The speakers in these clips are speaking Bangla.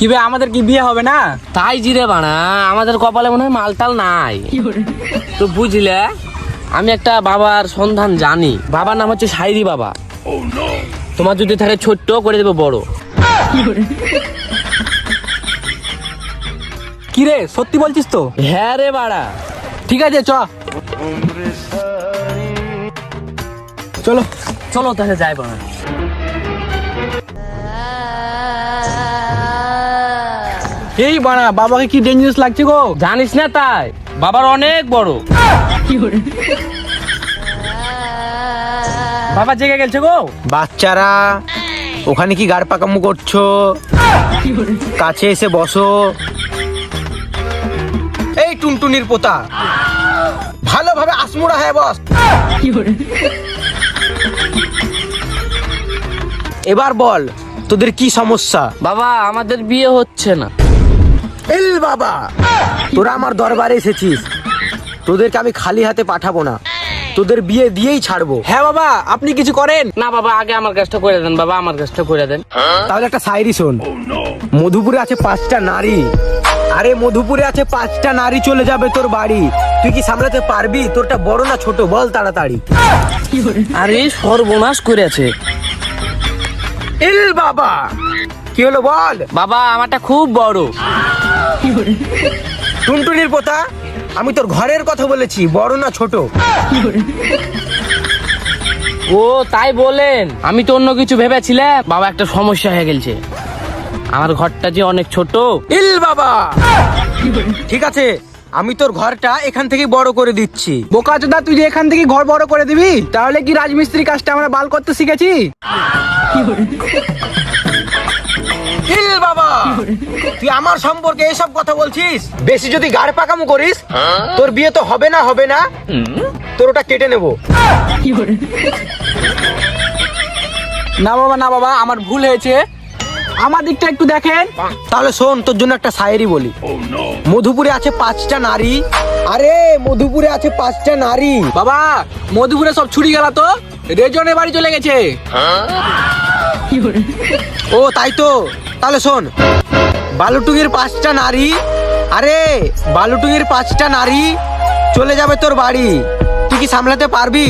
কি বে আমাদের কি বিয়ে হবে না? তাই জিরে বানা, আমাদের কপালে মনে হয় মালটাল নাই। তো বুঝলে, আমি একটা বাবার সন্ধান জানি। বাবার নাম হচ্ছে সাইরি বাবা। তোমার যদি থাকে ছোট্ট করে দেবে বড়। কি রে সত্যি বলছিস তো? হ্যাঁ রে বাড়া। ঠিক আছে চলো চলো তাহলে যাই বাড়া। এই বানা বাবাকে কি ডেঞ্জারাস লাগছে গো। জানিস না তাই বাবার অনেক বড়। বাবা জেগে গেছে গো। বাচ্চারা ওখানে কি গাড় পাকামু করছো? কাছে এসে বসো। এই টুনটুনির পোতা, ভালোভাবে আসমুড়া হয়ে বস। এবার বল তোদের কি সমস্যা? বাবা আমাদের বিয়ে হচ্ছে না। এল বাবা, তোরা আমার দরবারে এসেছিস, তোদেরকে আমি খালি হাতে পাঠাবো না, তোদের বিয়ে দিয়েই ছাড়বো। হ্যাঁ বাবা আপনি কিছু করেন না বাবা, আগে আমার কাজটা করে দেন বাবা, আমার কাজটা করে দেন। তাহলে একটা শায়রি শোন। মধুপুরে আছে 5টা নারী, আরে মধুপুরে আছে 5টা নারী, চলে যাবে তোর বাড়ি, তুই কি সামলাতে পারবি? তোরটা বড় না ছোট বল তাড়াতাড়ি। আরে সর্বনাশ করেছে। এল বাবা, কি হলো বল। বাবা আমারটা খুব বড়। টুনটুনির পোতা, আমি তোর ঘরের কথা বলেছি, বড় না ছোট। ও তাই বলেন, আমি তো অন্য কিছু ভেবেছিলাম। বাবা একটা সমস্যা হয়ে গেছে, আমার ঘরটা যে অনেক ছোট। এল বাবা, ঠিক আছে আমি তোর ঘরটা এখান থেকে বড় করে দিচ্ছি। বোকা চোদা, তুই যে এখান থেকে ঘর বড় করে দিবি, তাহলে কি রাজমিস্ত্রি কাজটা আমরা বাল করতে শিখেছি? এল বাবা, তুই আমার সম্পর্কে এসব কথা বলছিস? বেশি যদি গাড় পাকামু করিস, তোর বিয়ে তো হবে না, হবে না, তোর ওটা কেটে নেবো। না বাবা আমার ভুল হয়েছে, আমার দিকটা একটু দেখেন। তাহলে শোন, তোর জন্য একটা শায়েরি বলি। মধুপুরে আছে 5টা নারী, আরে মধুপুরে আছে 5টা নারী। বাবা মধুপুরে সব ছুরি গেল তো, রেজনের বাড়ি চলে গেছে। ও তাই তো, তাহলে শোন। বালুটুঙ্গির 5টা নারী, আরে বালুটুঙ্গির 5টা নারী, চলে যাবে তোর বাড়ি, তুই কি সামলাতে পারবি?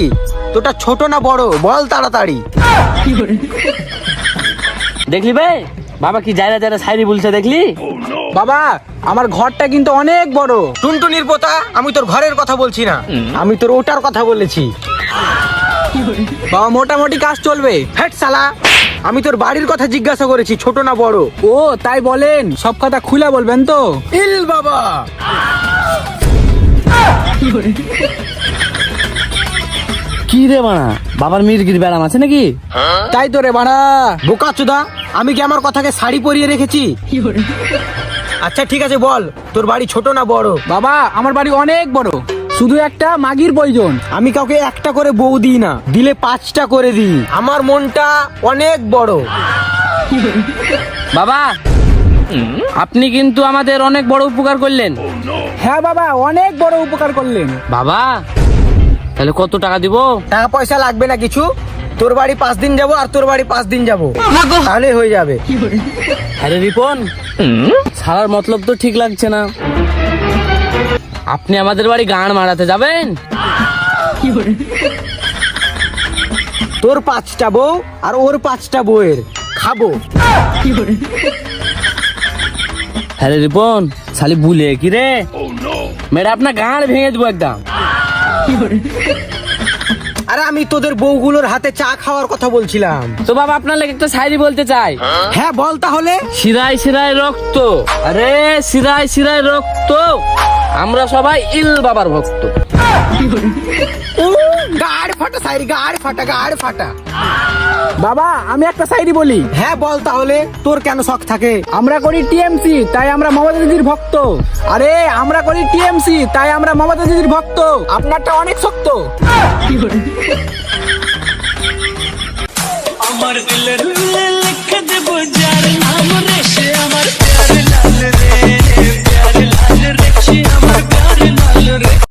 তোটা ছোট না বড় বল তাড়াতাড়ি। দেখলি বে বাবা কি যারা যারা সাইরি বলছে, দেখলি? বাবা আমার ঘরটা কিন্তু অনেক বড়। টুনটুনির পোতা, আমি তোর ঘরের কথা বলছি না, আমি তোর ওটার কথা বলেছি। বাবা মোটামুটি কাজ চলবে। হেট শালা, আমি তোর বাড়ির কথা জিজ্ঞাসা করেছি, ছোট না বড়। ও তাই বলেন, সব কথা খুলে বলবেন তো? ইল বাবা, কি রে বানা, বাবার মির্গির ব্যারাম আছে নাকি? তাই তো রে বাড়া। বোকা চোদা, আমি কি আমার কথাকে শাড়ি পরিয়ে রেখেছি? আচ্ছা ঠিক আছে বল, তোর বাড়ি ছোট না বড়? বাবা আমার বাড়ি অনেক বড়, শুধু একটা মাগির প্রয়োজন। আমি কাউকে একটা করে বউ দিই না, দিলে 5টা করে দিই, আমার মনটা অনেক বড়। বাবা আপনি কিন্তু আমাদের অনেক বড় উপকার করলেন। হ্যাঁ বাবা অনেক বড় উপকার করলেন। বাবা তাহলে কত টাকা দিব? টাকা পয়সা লাগবে না কিছু, তোর বাড়ি 5 দিন যাবো আর তোর বাড়ি 5 দিন যাবো, তাহলে হয়ে যাবে। আরে রিপন, সারার মতলব তো ঠিক লাগছে না। আপনি আমাদের বাড়ি গান মারাতে যাবেন? তোর 5টা বউ আর ওর 5টা বউয়ের খাবো। আরে রিপন শালি ভুলে কি রে, মেয়েরা আপনার গান ভেঙে দেবো একদম। আরে আমি তোদের বউগুলোর হাতে চা খাওয়ার কথা বলছিলাম। তো বাবা আপনার লাগে একটা শায়রি বলতে চাই। হ্যাঁ বল তাহলে। শিরায় শিরায় রক্ত, আরে শিরায় শিরায় রক্ত, আমরা সবাই ইল বাবার ভক্ত। গাড় ফাটা শায়রি, গাড় ফাটা, গাড় ফাটা। বাবা আমি একটা সাইডি বলি। হ্যাঁ বল তাহলে, তোর কেন শখ থাকে? আমরা করি টিএমসি, তাই আমরা মমতা দিদির ভক্ত। আরে আমরা করি টিএমসি, তাই আমরা মমতা দিদির ভক্ত। আপনারটা অনেক শক্ত। আমার দিলের